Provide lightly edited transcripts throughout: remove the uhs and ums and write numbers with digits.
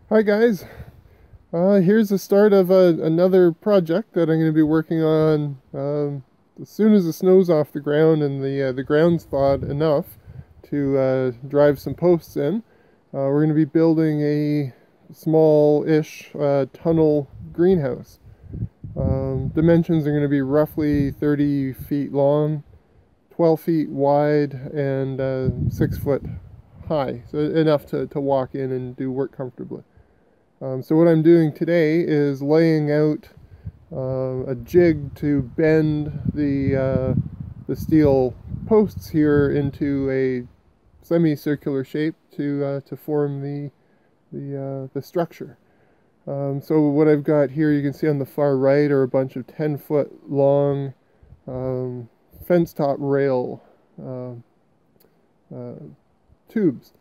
Hi guys, here's the start of another project that I'm going to be working on as soon as the snow's off the ground and the ground's thawed enough to drive some posts in. We're going to be building a small-ish tunnel greenhouse. Dimensions are going to be roughly 30 feet long, 12 feet wide, and 6 foot high, so enough to walk in and do work comfortably. So what I'm doing today is laying out a jig to bend the steel posts here into a semicircular shape to form the structure. So what I've got here, you can see on the far right, are a bunch of 10-foot long fence top rail tubes,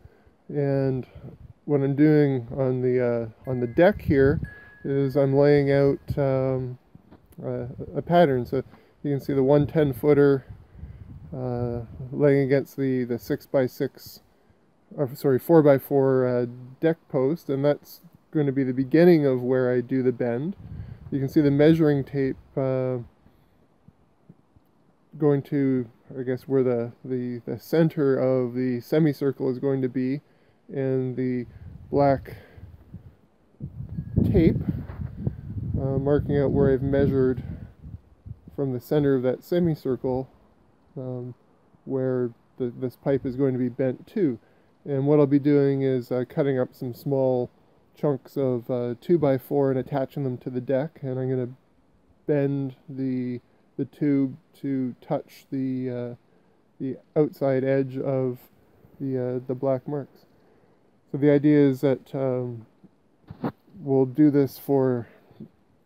and what I'm doing on the deck here is I'm laying out a pattern. So you can see the 110-footer laying against the 6x6, sorry, 4x4 deck post, and that's going to be the beginning of where I do the bend. You can see the measuring tape going to, I guess, where the center of the semicircle is going to be, and the black tape marking out where I've measured from the center of that semicircle where this pipe is going to be bent to. And what I'll be doing is cutting up some small chunks of 2x4 and attaching them to the deck, and I'm going to bend the tube to touch the outside edge of the black marks. So the idea is that we'll do this for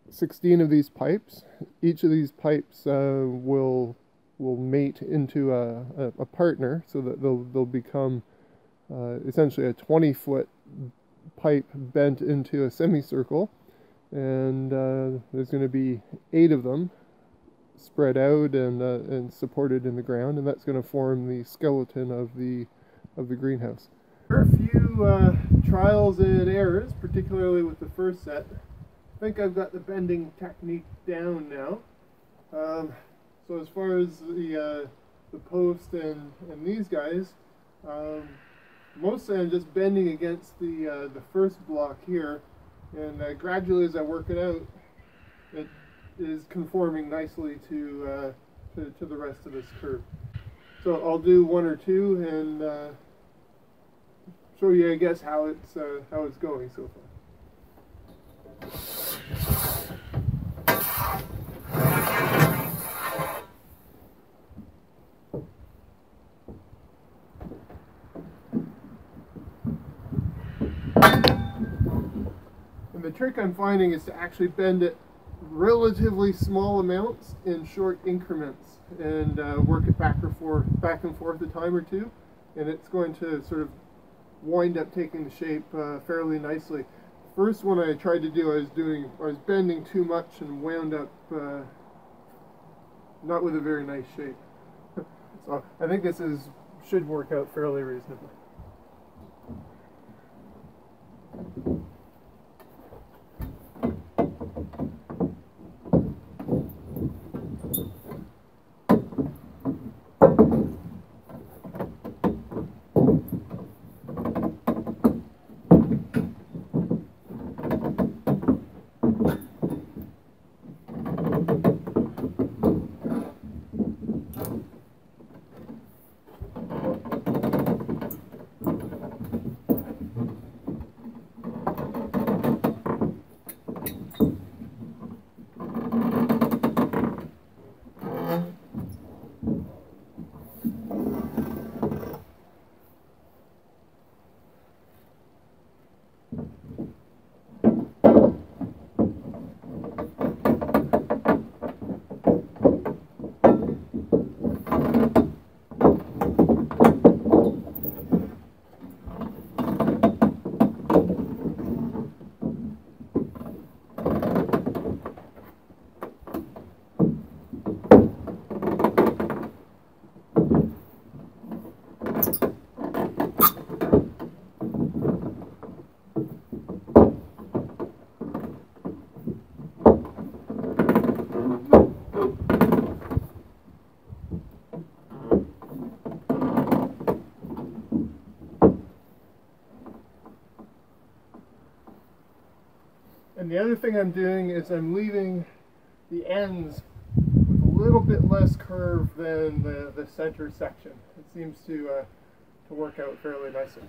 16 of these pipes. Each of these pipes will mate into a partner, so that they'll become essentially a 20-foot pipe bent into a semicircle, and there's going to be 8 of them spread out and supported in the ground, and that's going to form the skeleton of the greenhouse. There are a few trials and errors, particularly with the first set. I think I've got the bending technique down now. So as far as the post and these guys, mostly I'm just bending against the first block here, and gradually as I work it out, it is conforming nicely to the rest of this curve. So I'll do 1 or 2 and show you, I guess, how it's going so far. And the trick I'm finding is to actually bend it relatively small amounts in short increments, and work it back and forth a time or two, and it's going to sort of wind up taking the shape fairly nicely. First one I tried to do, I was bending too much and wound up not with a very nice shape. So I think this should work out fairly reasonably. thing I'm doing is I'm leaving the ends with a little bit less curve than the center section. It seems to work out fairly nicely.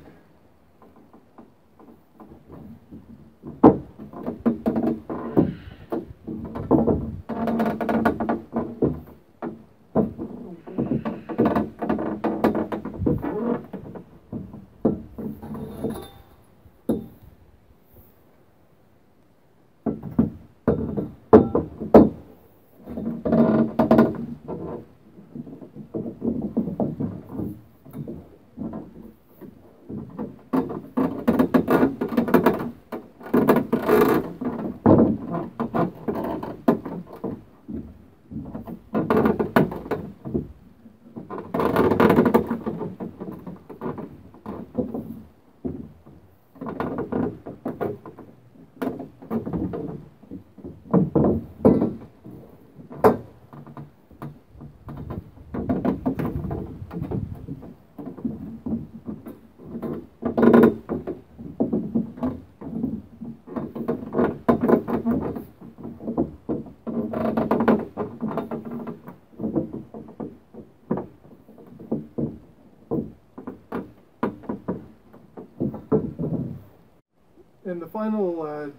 And the final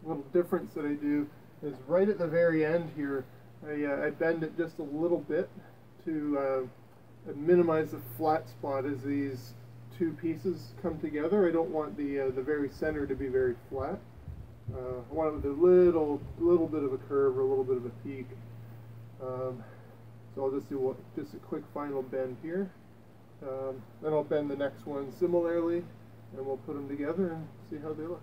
little difference that I do is right at the very end here, I bend it just a little bit to minimize the flat spot as these two pieces come together. I don't want the very center to be very flat. I want it with a little bit of a curve or a little bit of a peak. So I'll just do just a quick final bend here. Then I'll bend the next one similarly, and we'll put them together and see how they look.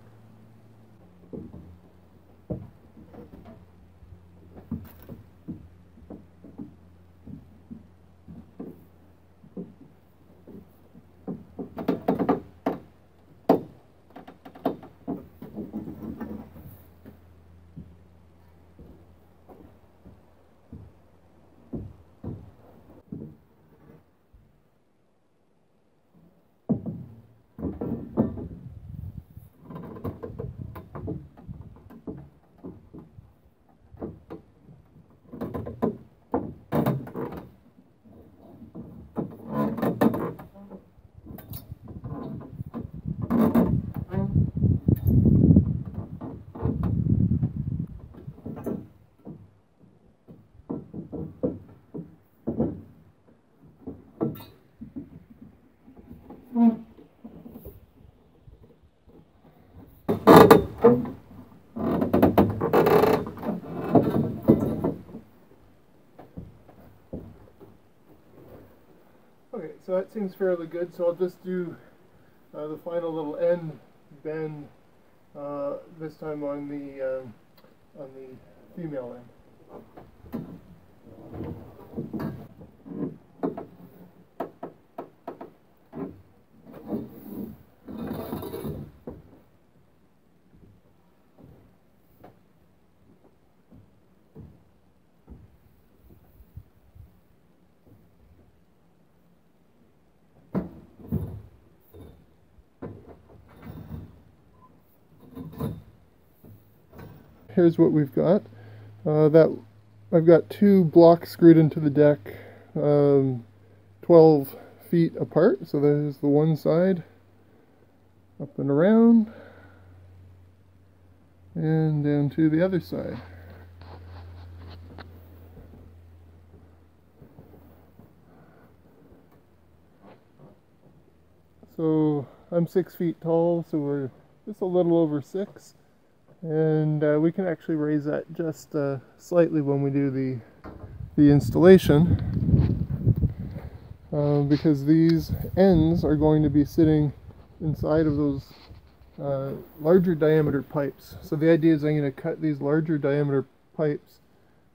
Okay, so that seems fairly good, so I'll just do the final little end bend, this time on the female end. Here's what we've got. I've got two blocks screwed into the deck, 12 feet apart. So there's the one side, up and around, and down to the other side. So I'm 6 feet tall, so we're just a little over 6. And we can actually raise that just slightly when we do the installation, because these ends are going to be sitting inside of those larger diameter pipes. So the idea is I'm going to cut these larger diameter pipes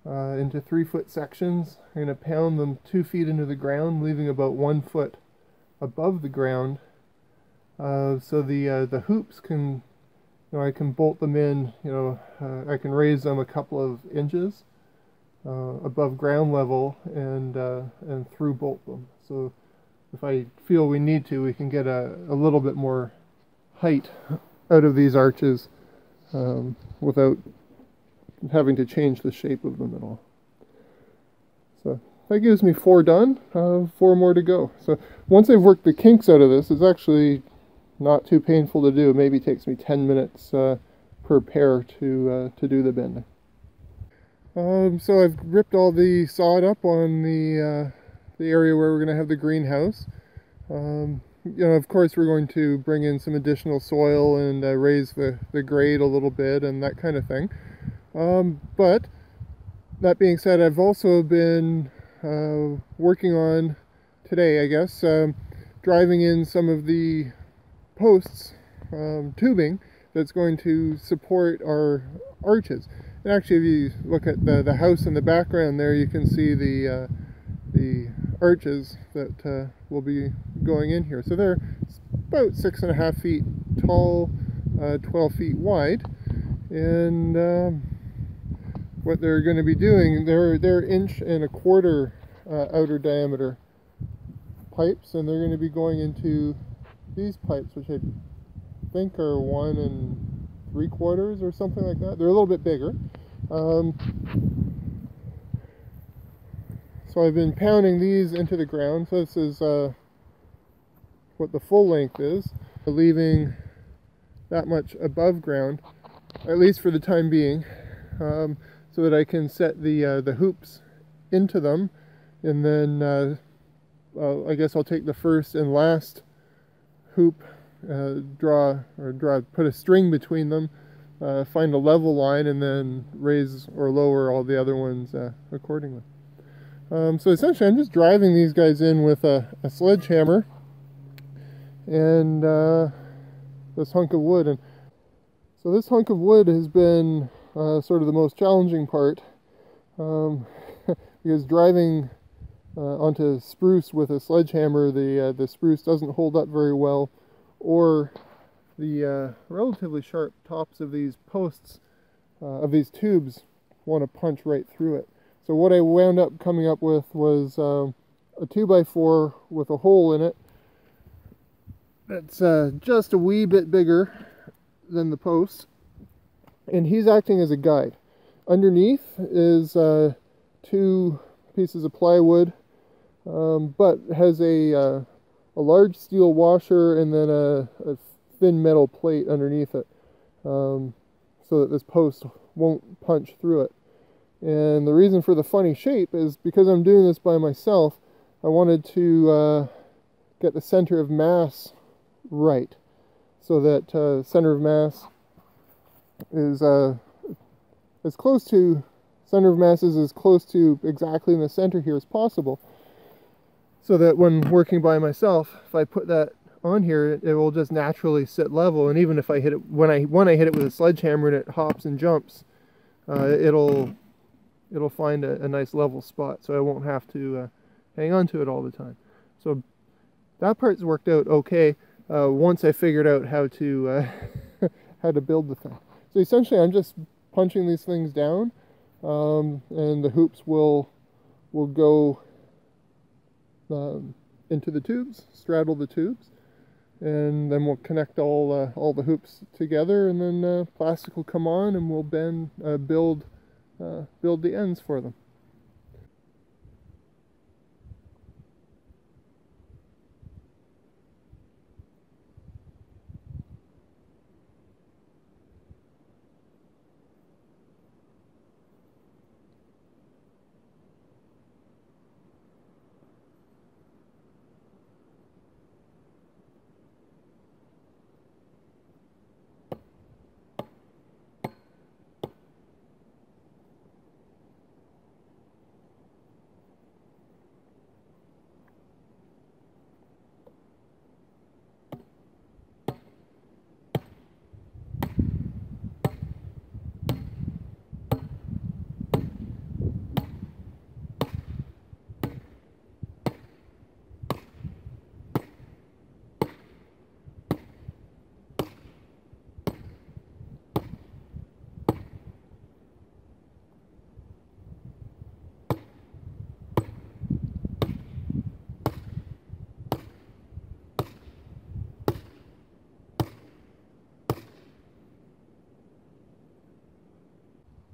into 3-foot sections. I'm going to pound them 2 feet into the ground, leaving about 1 foot above the ground, so the hoops can, I can bolt them in, I can raise them a couple of inches above ground level and through bolt them. So if I feel we need to, we can get a little bit more height out of these arches without having to change the shape of them at all. So that gives me 4 done, 4 more to go. So once I've worked the kinks out of this, it's actually not too painful to do. It maybe takes me 10 minutes per pair to do the bending. So I've ripped all the sod up on the area where we're going to have the greenhouse. You know, of course, we're going to bring in some additional soil and raise the grade a little bit and that kind of thing. But that being said, I've also been working on today, I guess, driving in some of the posts, tubing that's going to support our arches. And actually, if you look at the house in the background there, you can see the arches that will be going in here. So they're about 6.5 feet tall, 12 feet wide, and what they're going to be doing, they're 1.25 inch outer diameter pipes, and they're going to be going into these pipes, which I think are 1 3/4 or something like that. They're a little bit bigger. So I've been pounding these into the ground. So this is what the full length is, leaving that much above ground, at least for the time being, so that I can set the hoops into them, and then I guess I'll take the first and last hoop, put a string between them, find a level line, and then raise or lower all the other ones accordingly. So essentially I'm just driving these guys in with a sledgehammer and this hunk of wood. And so this hunk of wood has been sort of the most challenging part, because driving onto spruce with a sledgehammer, the spruce doesn't hold up very well, or the relatively sharp tops of these posts, of these tubes, want to punch right through it. So what I wound up coming up with was a 2x4 with a hole in it that's just a wee bit bigger than the post, and he's acting as a guide. Underneath is 2 pieces of plywood, but has a large steel washer and then a thin metal plate underneath it, so that this post won't punch through it. And the reason for the funny shape is because I'm doing this by myself, I wanted to get the center of mass right, so that center of mass is as close to exactly in the center here as possible, so that when working by myself, if I put that on here, it will just naturally sit level. And even if I hit it when I hit it with a sledgehammer and it hops and jumps, it'll find a nice level spot, so I won't have to hang on to it all the time. So that part's worked out okay once I figured out how to how to build the thing. So essentially I'm just punching these things down, and the hoops will go into the tubes, straddle the tubes, and then we'll connect all the hoops together, and then plastic will come on, and we'll build the ends for them.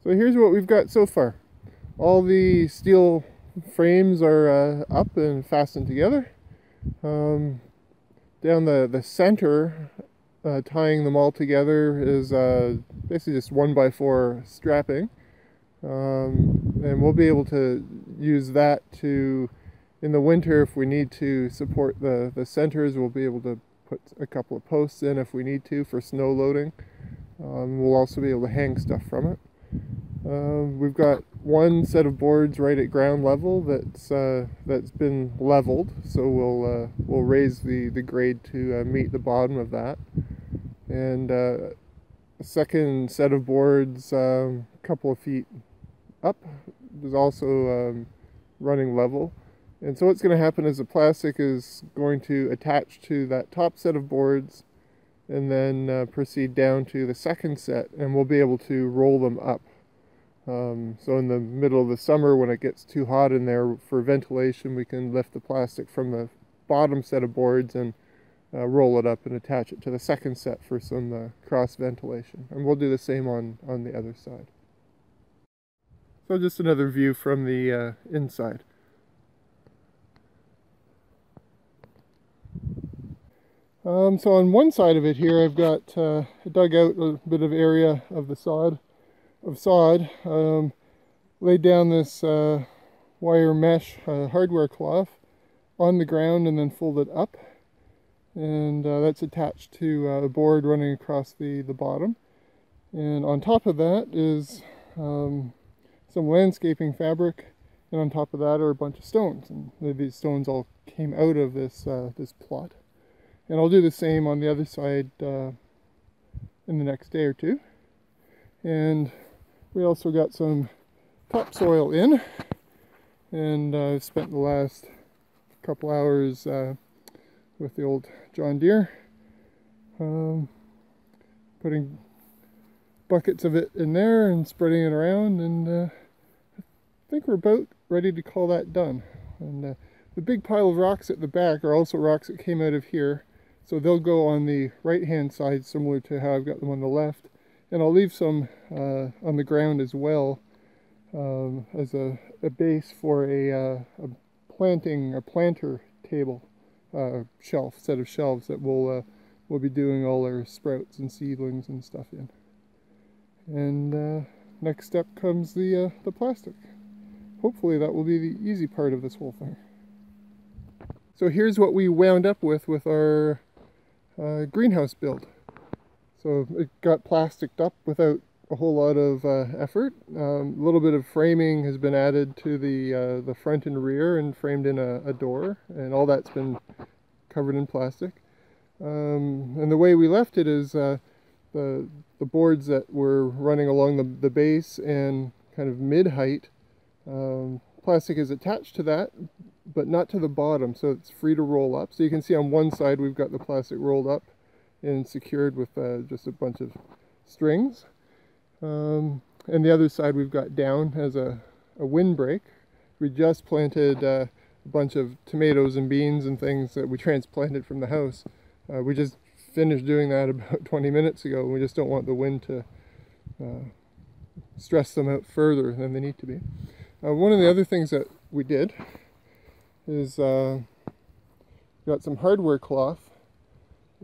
So here's what we've got so far. All the steel frames are up and fastened together. Down the center, tying them all together is basically just 1x4 strapping. And we'll be able to use that to, in the winter, if we need to support the centers, we'll be able to put a couple of posts in if we need to for snow loading. We'll also be able to hang stuff from it. We've got one set of boards right at ground level that's been leveled, so we'll raise the grade to meet the bottom of that. And a second set of boards, a couple of feet up, is also running level. And so what's going to happen is the plastic is going to attach to that top set of boards and then proceed down to the second set, and we'll be able to roll them up. So in the middle of the summer, when it gets too hot in there for ventilation, we can lift the plastic from the bottom set of boards and roll it up and attach it to the second set for some cross ventilation. And we'll do the same on the other side. So just another view from the inside. So on one side of it here, I've got dug out a bit of area of the sod, laid down this wire mesh hardware cloth on the ground and then folded up, and that's attached to a board running across the bottom. And on top of that is some landscaping fabric, and on top of that are a bunch of stones, and these stones all came out of this plot. And I'll do the same on the other side in the next day or two. And we also got some topsoil in, and I've spent the last couple hours with the old John Deere, putting buckets of it in there and spreading it around, and I think we're about ready to call that done. And the big pile of rocks at the back are also rocks that came out of here, so they'll go on the right hand side, similar to how I've got them on the left. And I'll leave some on the ground as well, as a base for a planter table, set of shelves that we'll be doing all our sprouts and seedlings and stuff in. And next step comes the plastic. Hopefully that will be the easy part of this whole thing. So here's what we wound up with our greenhouse build. So it got plasticed up without a whole lot of effort. A little bit of framing has been added to the front and rear and framed in a door, and all that's been covered in plastic. And the way we left it is the boards that were running along the base and kind of mid-height, plastic is attached to that, but not to the bottom, so it's free to roll up. So you can see on one side we've got the plastic rolled up and secured with just a bunch of strings. And the other side we've got down as a windbreak. We just planted a bunch of tomatoes and beans and things that we transplanted from the house. We just finished doing that about 20 minutes ago. We just don't want the wind to stress them out further than they need to be. One of the other things that we did is got some hardware cloth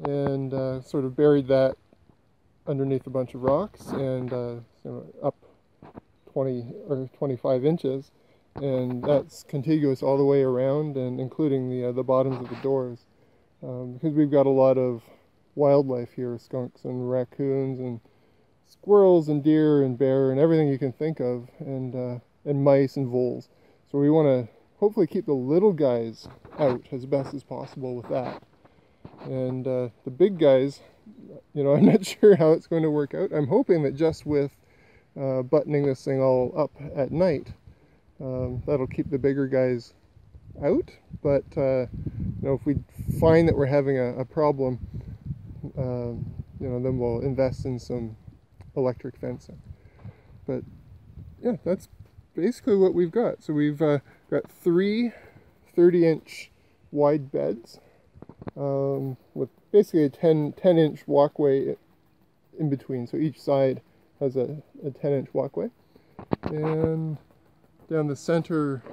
and sort of buried that underneath a bunch of rocks and up 20 or 25 inches, and that's contiguous all the way around and including the bottoms of the doors, because we've got a lot of wildlife here, skunks and raccoons and squirrels and deer and bear and everything you can think of, and mice and voles. So we want to hopefully keep the little guys out as best as possible with that. And the big guys, I'm not sure how it's going to work out. I'm hoping that just with buttoning this thing all up at night, that'll keep the bigger guys out. But if we find that we're having a problem, then we'll invest in some electric fencing. But yeah, that's basically what we've got. So we've got 3 30-inch wide beds, with basically a 10-inch walkway in between. So each side has a 10-inch walkway. And down the center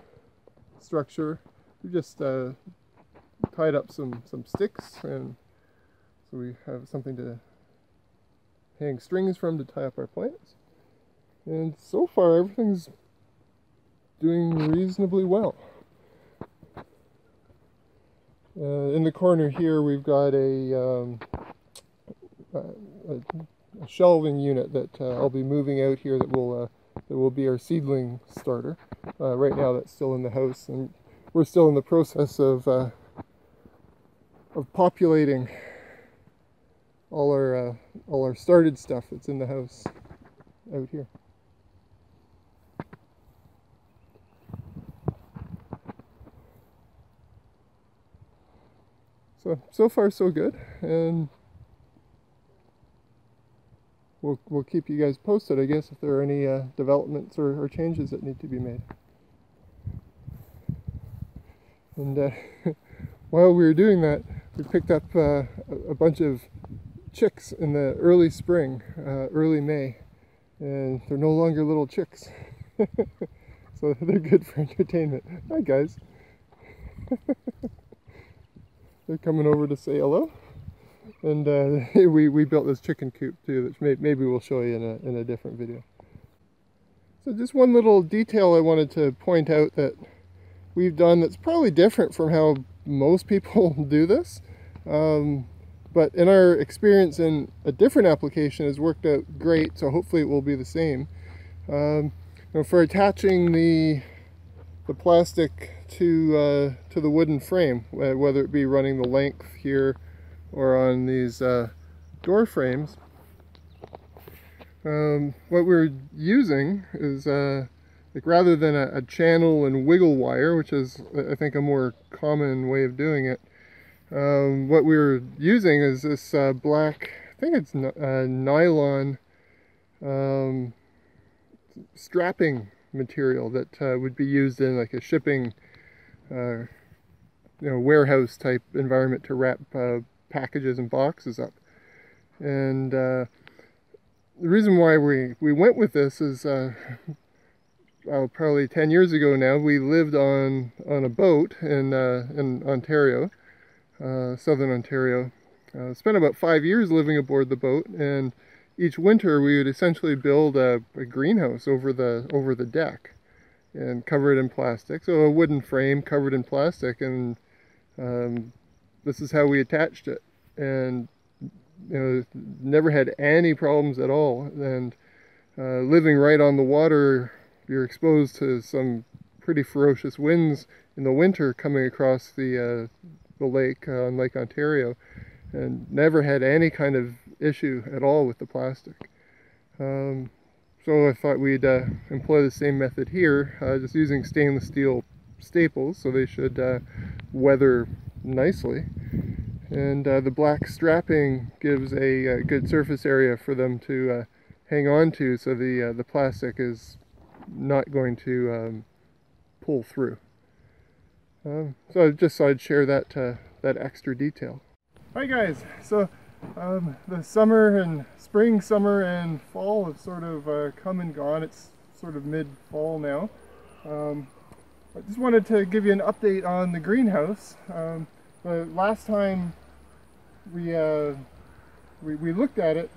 structure, we just tied up some sticks, and so we have something to hang strings from to tie up our plants. And so far everything's doing reasonably well. In the corner here we've got a shelving unit that I'll be moving out here that will be our seedling starter. Right now that's still in the house, and we're still in the process of populating all our started stuff that's in the house out here. So far so good, and we'll keep you guys posted, I guess, if there are any developments or changes that need to be made. And while we were doing that, we picked up a bunch of chicks in the early spring, early May, and they're no longer little chicks. So they're good for entertainment. Hi guys. They're coming over to say hello. And we built this chicken coop too, which maybe we'll show you in a different video. So just one little detail I wanted to point out that we've done that's probably different from how most people do this. But in our experience in a different application has worked out great, so hopefully it will be the same. For attaching the plastic to the wooden frame, whether it be running the length here or on these door frames, what we're using is like rather than a channel and wiggle wire, which is I think a more common way of doing it, what we're using is this black, I think it's nylon strapping material that would be used in like a shipping warehouse type environment to wrap packages and boxes up. And the reason why we went with this is probably 10 years ago now, we lived on a boat in Ontario, southern Ontario. Spent about 5 years living aboard the boat, and each winter we would essentially build a greenhouse over the deck and cover it in plastic. So a wooden frame covered in plastic, and this is how we attached it. And never had any problems at all. And living right on the water, you're exposed to some pretty ferocious winds in the winter coming across the lake on Lake Ontario, and never had any kind of issue at all with the plastic. So I thought we'd employ the same method here, just using stainless steel staples, so they should weather nicely. And the black strapping gives a good surface area for them to hang on to, so the plastic is not going to pull through. So I just thought I'd share that extra detail. Hi guys, so the summer and spring, summer and fall have sort of come and gone. It's sort of mid-fall now. I just wanted to give you an update on the greenhouse. The last time we looked at it,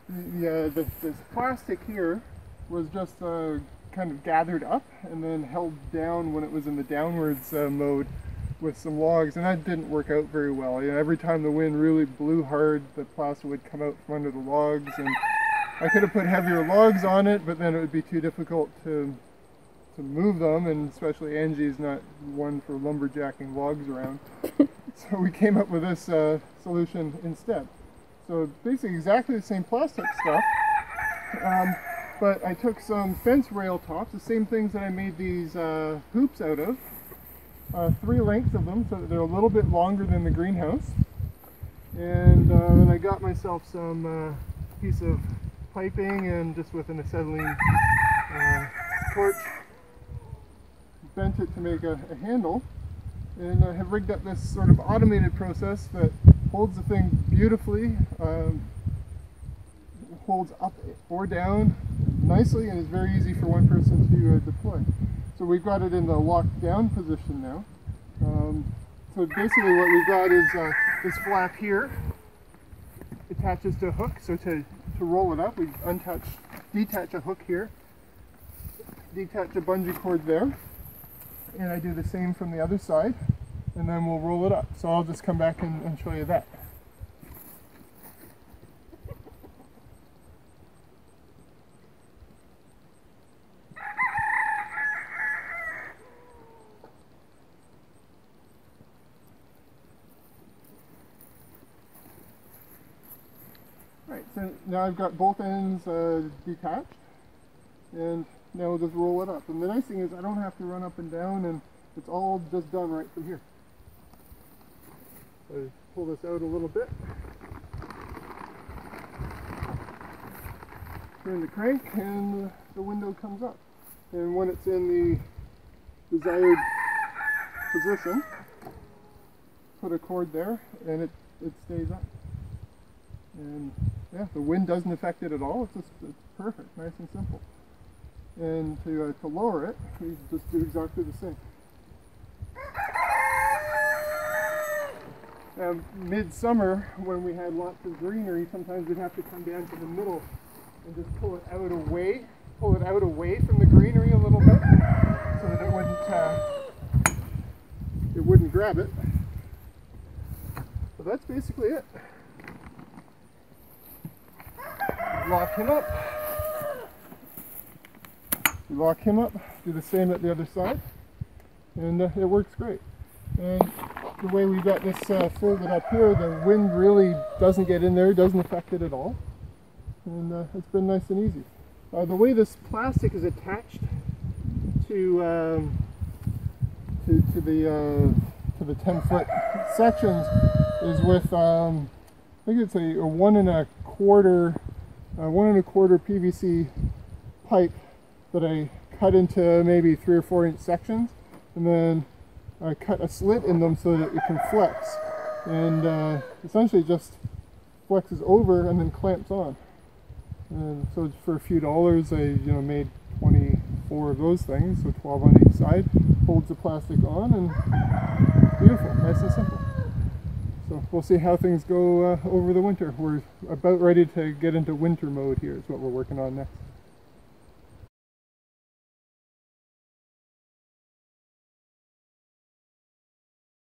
this plastic here was just kind of gathered up and then held down when it was in the downwards mode with some logs, and that didn't work out very well. Every time the wind really blew hard, the plastic would come out from under the logs, and I could have put heavier logs on it, but then it would be too difficult to move them, and especially Angie's not one for lumberjacking logs around. So we came up with this solution instead. So basically exactly the same plastic stuff, but I took some fence rail tops, the same things that I made these hoops out of, 3 lengths of them, so that they're a little bit longer than the greenhouse. And then I got myself some piece of piping, and just with an acetylene torch, bent it to make a handle, and I have rigged up this sort of automated process that holds the thing beautifully, holds up or down nicely, and it's very easy for one person to deploy. So we've got it in the locked down position now. So basically what we've got is this flap here attaches to a hook. So to roll it up, we detach a hook here, detach a bungee cord there, and I do the same from the other side, and then we'll roll it up. So I'll just come back and show you that. Right, so now I've got both ends detached, and now we'll just roll it up. And the nice thing is I don't have to run up and down, and it's all just done right from here. So I pull this out a little bit, turn the crank, and the window comes up. And when it's in the desired position, put a cord there, and it stays up. And yeah, the wind doesn't affect it at all. It's perfect, nice and simple. And to lower it, we just do exactly the same. Now, midsummer, when we had lots of greenery, sometimes we'd have to come down to the middle and just pull it out away from the greenery a little bit, so that it wouldn't grab it. So that's basically it. Lock him up. We lock him up, do the same at the other side, and it works great. And the way we've got this folded up here, the wind really doesn't get in there, doesn't affect it at all, and it's been nice and easy. The way this plastic is attached to the 10-foot sections is with I think it's a 1 1/4 PVC pipe that I cut into maybe 3 or 4 inch sections, and then I cut a slit in them so that it can flex, and essentially just flexes over and then clamps on. And so for a few dollars I made 24 of those things, so 12 on each side, holds the plastic on, and beautiful, nice and simple. So we'll see how things go over the winter. We're about ready to get into winter mode here, is what we're working on next.